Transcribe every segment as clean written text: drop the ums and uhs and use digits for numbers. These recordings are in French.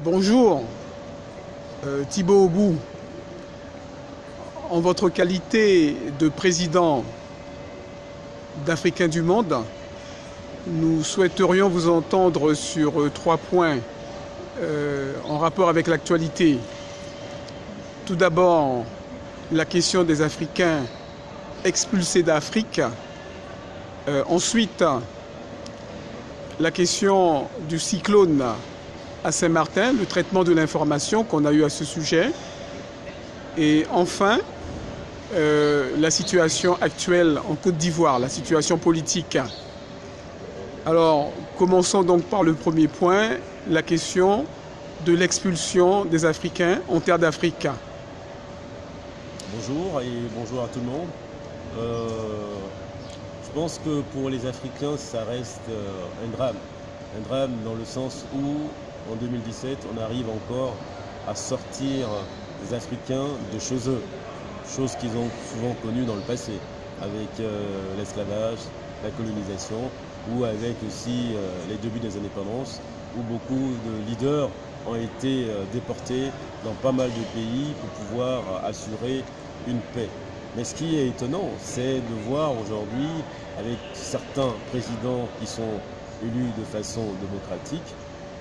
Bonjour, Thibaut Obou. En votre qualité de président d'Africains du Monde, nous souhaiterions vous entendre sur 3 points en rapport avec l'actualité. Tout d'abord, la question des Africains expulsés d'Afrique. Ensuite, la question du cyclone à Saint-Martin, le traitement de l'information qu'on a eu à ce sujet. Et enfin, la situation actuelle en Côte d'Ivoire, la situation politique. Alors, commençons donc par le premier point, la question de l'expulsion des Africains en terre d'Afrique. Bonjour et bonjour à tout le monde. Je pense que pour les Africains, ça reste un drame. Un drame dans le sens où, en 2017, on arrive encore à sortir les Africains de chez eux, choses qu'ils ont souvent connues dans le passé, avec l'esclavage, la colonisation, ou avec aussi les débuts des indépendances, où beaucoup de leaders ont été déportés dans pas mal de pays pour pouvoir assurer une paix. Mais ce qui est étonnant, c'est de voir aujourd'hui, avec certains présidents qui sont élus de façon démocratique,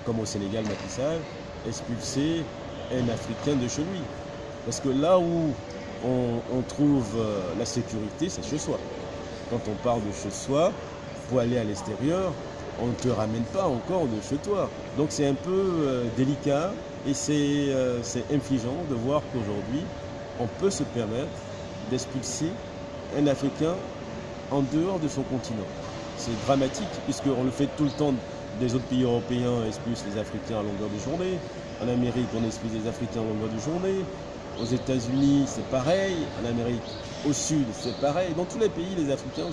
comme au Sénégal, Macky Sall, expulser un Africain de chez lui. Parce que là où on trouve la sécurité, c'est chez soi. Quand on part de chez soi, pour aller à l'extérieur, on ne te ramène pas encore de chez toi. Donc c'est un peu délicat et c'est infligeant de voir qu'aujourd'hui, on peut se permettre d'expulser un Africain en dehors de son continent. C'est dramatique puisqu'on le fait tout le temps. Des autres pays européens expulsent les Africains à longueur de journée. En Amérique, on expulse les Africains à longueur de journée. Aux États-Unis, c'est pareil. En Amérique, au Sud, c'est pareil. Dans tous les pays, les Africains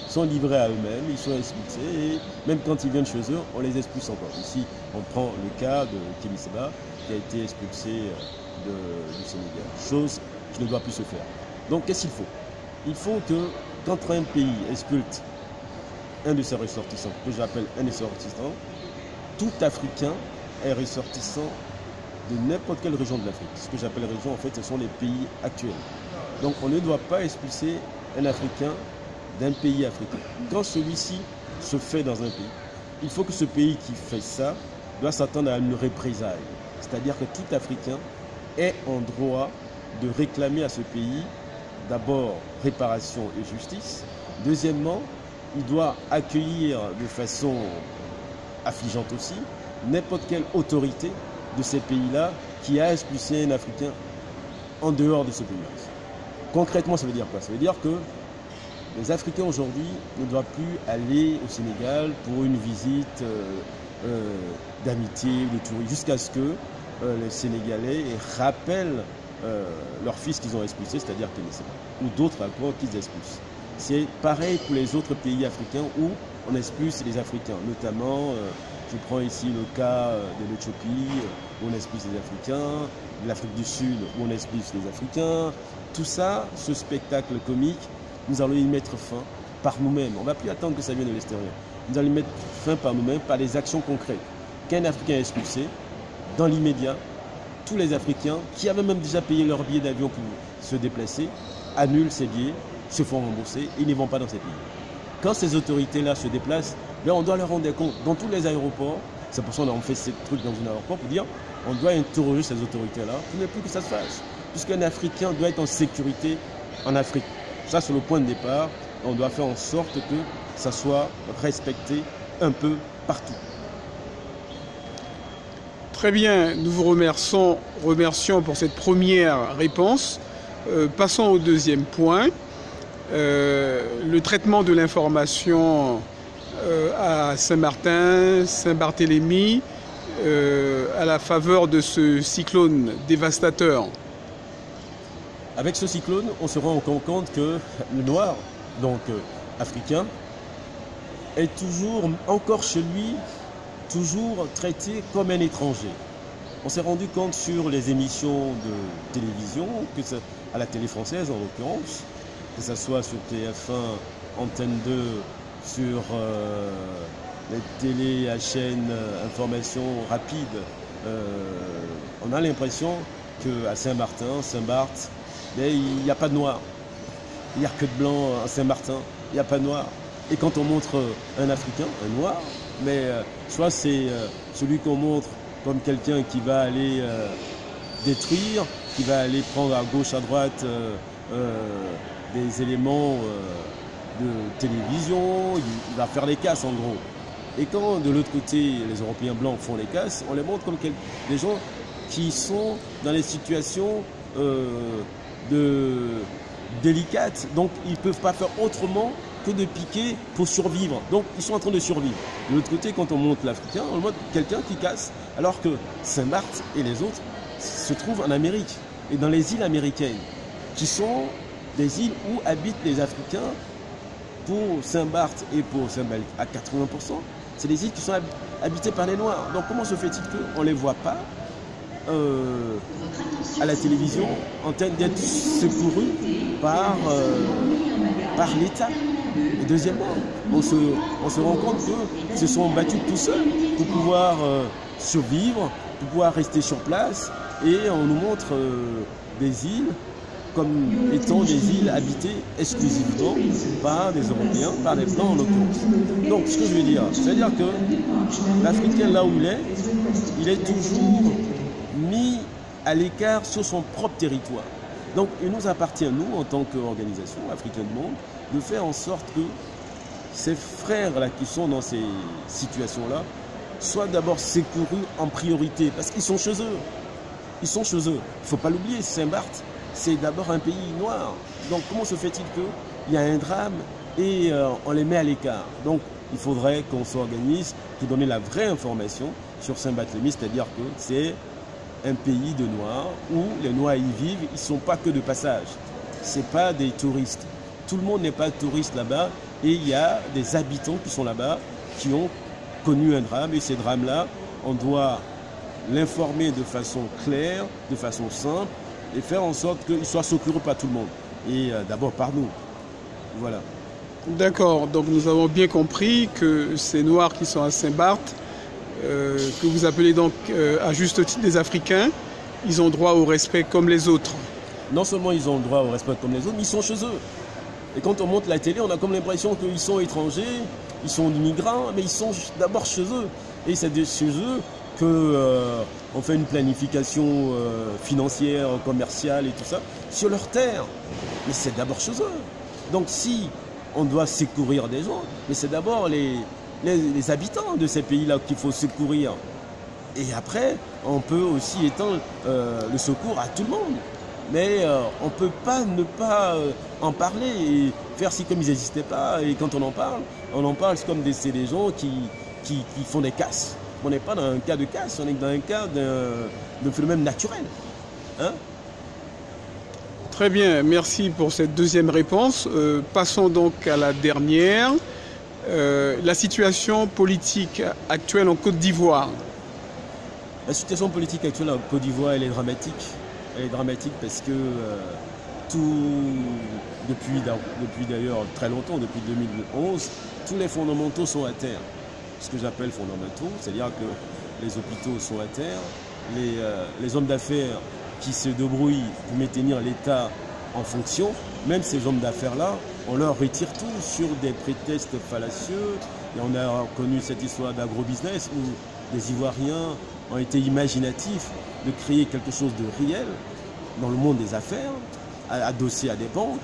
sont livrés à eux-mêmes, ils sont expulsés. Et même quand ils viennent chez eux, on les expulse encore. Ici, on prend le cas de Kémy Séba, qui a été expulsé du Sénégal. Chose qui ne doit plus se faire. Donc, qu'est-ce qu'il faut? Il faut que, quand un pays expulse un de ses ressortissants, que j'appelle un des ressortissants, tout Africain est ressortissant de n'importe quelle région de l'Afrique. Ce que j'appelle région, en fait, ce sont les pays actuels. Donc on ne doit pas expulser un Africain d'un pays africain. Quand celui-ci se fait dans un pays, il faut que ce pays qui fait ça doit s'attendre à une représailles. C'est-à-dire que tout Africain est en droit de réclamer à ce pays d'abord réparation et justice. Deuxièmement, il doit accueillir de façon affligeante aussi n'importe quelle autorité de ces pays-là qui a expulsé un Africain en dehors de ce pays-là. Concrètement, ça veut dire quoi? Ça veut dire que les Africains aujourd'hui ne doivent plus aller au Sénégal pour une visite d'amitié ou de tourisme, jusqu'à ce que les Sénégalais rappellent leur fils qu'ils ont expulsé, c'est-à-dire Kémy Séba, ou d'autres encore qu'ils expulsent. C'est pareil pour les autres pays africains où on expulse les Africains, notamment, je prends ici le cas de l'Éthiopie, où on expulse les Africains, de l'Afrique du Sud, où on expulse les Africains. Tout ça, ce spectacle comique, nous allons y mettre fin par nous-mêmes. On ne va plus attendre que ça vienne de l'extérieur. Nous allons y mettre fin par nous-mêmes, par des actions concrètes. Qu'un Africain est expulsé, dans l'immédiat, tous les Africains qui avaient même déjà payé leur billet d'avion pour se déplacer, annulent ces billets, se font rembourser et ils ne vont pas dans ces pays. Quand ces autorités-là se déplacent, on doit leur rendre compte dans tous les aéroports. C'est pour ça qu'on a fait ces trucs dans un aéroport pour dire on doit interroger ces autorités-là pour ne plus que ça se fasse. Puisqu'un Africain doit être en sécurité en Afrique. Ça, c'est le point de départ. On doit faire en sorte que ça soit respecté un peu partout. Très bien, nous vous remercions pour cette première réponse. Passons au deuxième point. Le traitement de l'information à Saint-Martin, Saint-Barthélemy, à la faveur de ce cyclone dévastateur. Avec ce cyclone, on se rend compte que le noir, donc africain, est toujours, encore chez lui, toujours traité comme un étranger. On s'est rendu compte sur les émissions de télévision, à la télé française en l'occurrence, que ce soit sur TF1, Antenne 2, sur les télés à chaîne information rapide on a l'impression qu'à Saint-Martin, Saint-Barth, il n'y a pas de noir. Il n'y a que de blanc à Saint-Martin, il n'y a pas de noir. Et quand on montre un Africain, un noir, mais soit c'est celui qu'on montre comme quelqu'un qui va aller détruire, qui va aller prendre à gauche, à droite des éléments de télévision, il va faire les casses en gros. Et quand de l'autre côté, les Européens blancs font les casses, on les montre comme des gens qui sont dans les situations délicates. Donc ils ne peuvent pas faire autrement que de piquer pour survivre. Donc ils sont en train de survivre. De l'autre côté, quand on montre l'Africain, on montre quelqu'un qui casse, alors que Saint-Barth et les autres se trouvent en Amérique et dans les îles américaines, qui sont des îles où habitent les Africains. Pour Saint-Barth et pour Saint-Barth à 80%, c'est des îles qui sont habitées par les Noirs. Donc comment se fait-il qu'on ne les voit pas à la télévision en train d'être secourus par l'État? Et deuxièmement, on se rend compte qu'ils se sont battus tout seuls pour pouvoir survivre, pour pouvoir rester sur place. Et on nous montre des îles comme étant des îles habitées exclusivement par des Européens, par des Blancs en l'occurrence. Donc ce que je veux dire, c'est-à-dire que l'Africain là où il est toujours mis à l'écart sur son propre territoire. Donc il nous appartient, nous, en tant qu'organisation africaine du monde, de faire en sorte que ces frères-là qui sont dans ces situations-là soient d'abord secourus en priorité, parce qu'ils sont chez eux. Ils sont chez eux. Il ne faut pas l'oublier, Saint-Barth, c'est d'abord un pays noir. Donc comment se fait-il qu'il y a un drame et on les met à l'écart? Donc il faudrait qu'on s'organise pour donner la vraie information sur Saint-Barthélemy, c'est-à-dire que c'est un pays de noirs où les noirs y vivent, ils ne sont pas que de passage. Ce n'est pas des touristes. Tout le monde n'est pas touriste là-bas et il y a des habitants qui sont là-bas qui ont connu un drame et ces drames-là, on doit l'informer de façon claire, de façon simple, et faire en sorte qu'il soit secouru par tout le monde. Et d'abord par nous. Voilà. D'accord, donc nous avons bien compris que ces Noirs qui sont à Saint-Barth, que vous appelez donc à juste titre des Africains, ils ont droit au respect comme les autres. Non seulement ils ont droit au respect comme les autres, mais ils sont chez eux. Et quand on monte la télé, on a comme l'impression qu'ils sont étrangers, ils sont immigrants, mais ils sont d'abord chez eux. Et c'est chez eux qu'on fait une planification financière, commerciale et tout ça, sur leur terre. Mais c'est d'abord chez eux. Donc si on doit secourir des gens, mais c'est d'abord les habitants de ces pays-là qu'il faut secourir. Et après, on peut aussi étendre le secours à tout le monde. Mais on ne peut pas ne pas en parler et faire si comme ils n'existaient pas. Et quand on en parle comme c'est des gens qui font des casses. On n'est pas dans un cas de casse, on est dans un cas de phénomène naturel. Hein? Très bien, merci pour cette deuxième réponse. Passons donc à la dernière. La situation politique actuelle en Côte d'Ivoire. La situation politique actuelle en Côte d'Ivoire, elle est dramatique. Elle est dramatique parce que depuis d'ailleurs très longtemps, depuis 2011, tous les fondamentaux sont à terre. Ce que j'appelle fondamentaux, c'est-à-dire que les hôpitaux sont à terre, les hommes d'affaires qui se débrouillent pour maintenir l'État en fonction, même ces hommes d'affaires-là, on leur retire tout sur des prétextes fallacieux. Et on a connu cette histoire d'agro-business où les Ivoiriens ont été imaginatifs de créer quelque chose de réel dans le monde des affaires, adossé à des banques.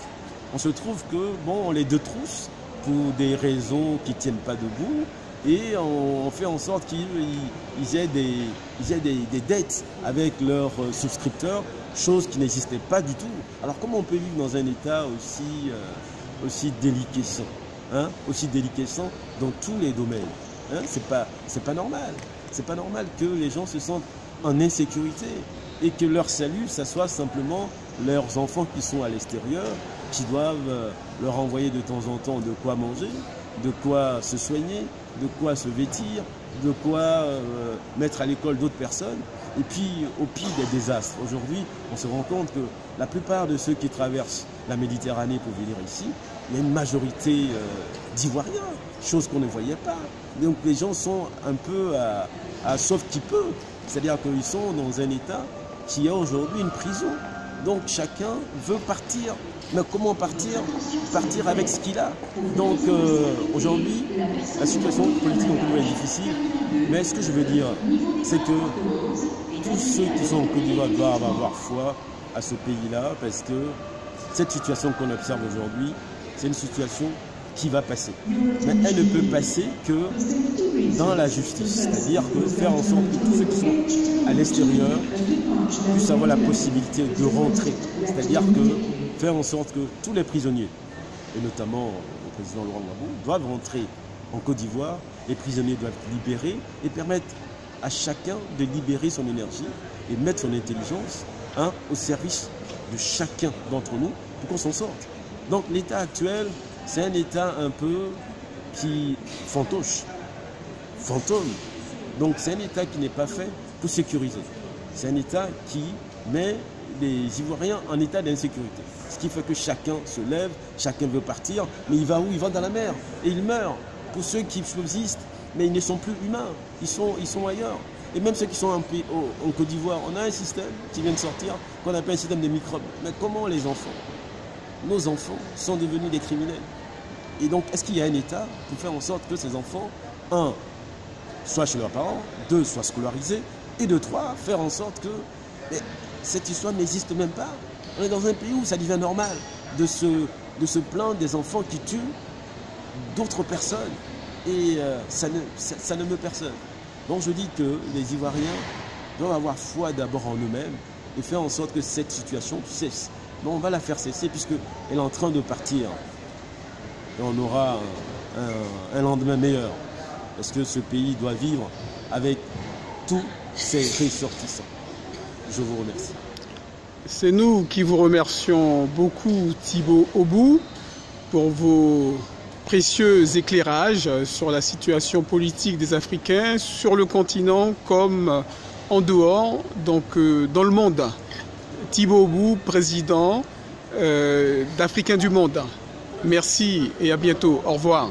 On se trouve que, bon, on les détrousse pour des raisons qui ne tiennent pas debout et on fait en sorte qu'ils aient des dettes avec leurs souscripteurs, chose qui n'existait pas du tout. Alors comment on peut vivre dans un État aussi déliquescent, hein, aussi déliquescent dans tous les domaines, hein? C'est pas normal. C'est pas normal que les gens se sentent en insécurité et que leur salut, ça soit simplement leurs enfants qui sont à l'extérieur, qui doivent leur envoyer de temps en temps de quoi manger, de quoi se soigner, de quoi se vêtir, de quoi mettre à l'école d'autres personnes. Et puis, au pire des désastres, aujourd'hui, on se rend compte que la plupart de ceux qui traversent la Méditerranée pour venir ici, il y a une majorité d'Ivoiriens, chose qu'on ne voyait pas. Donc les gens sont un peu à sauf qui peut C'est-à-dire qu'ils sont dans un État qui est aujourd'hui une prison. Donc chacun veut partir. Mais comment partir? Partir avec ce qu'il a. Donc aujourd'hui, la situation politique en Côte d'Ivoire est difficile. Mais ce que je veux dire, c'est que tous ceux qui sont en Côte d'Ivoire doivent avoir foi à ce pays-là, parce que cette situation qu'on observe aujourd'hui, c'est une situation qui va passer. Mais elle ne peut passer que dans la justice. C'est-à-dire que faire en sorte que tous ceux qui sont à l'extérieur puissent avoir la possibilité de rentrer. C'est-à-dire que faire en sorte que tous les prisonniers, et notamment le président Laurent Gbagbo, doivent rentrer en Côte d'Ivoire. Les prisonniers doivent être libérés et permettre à chacun de libérer son énergie et mettre son intelligence au service de chacun d'entre nous pour qu'on s'en sorte. Donc l'état actuel, c'est un état un peu qui fantoche, fantôme. Donc c'est un état qui n'est pas fait pour sécuriser. C'est un état qui met les Ivoiriens en état d'insécurité. Ce qui fait que chacun se lève, chacun veut partir, mais il va où? Il va dans la mer et il meurt. Pour ceux qui subsistent, mais ils ne sont plus humains, ils sont ailleurs. Et même ceux qui sont en Côte d'Ivoire, on a un système qui vient de sortir, qu'on appelle un système de microbes. Mais comment les enfants, nos enfants, sont devenus des criminels? Et donc, est-ce qu'il y a un État pour faire en sorte que ces enfants, 1, soient chez leurs parents, 2, soient scolarisés, et de 3, faire en sorte que cette histoire n'existe même pas? On est dans un pays où ça devient normal de se plaindre des enfants qui tuent d'autres personnes. Et ça ne meut personne. Donc je dis que les Ivoiriens doivent avoir foi d'abord en eux-mêmes et faire en sorte que cette situation cesse. Mais on va la faire cesser puisqu'elle est en train de partir. Et on aura un lendemain meilleur. Parce que ce pays doit vivre avec tous ses ressortissants. Je vous remercie. C'est nous qui vous remercions beaucoup, Thibaut Obou, pour vos précieux éclairages sur la situation politique des Africains sur le continent comme en dehors, donc dans le monde. Thibaut Obou, président d'Africains du Monde. Merci et à bientôt. Au revoir.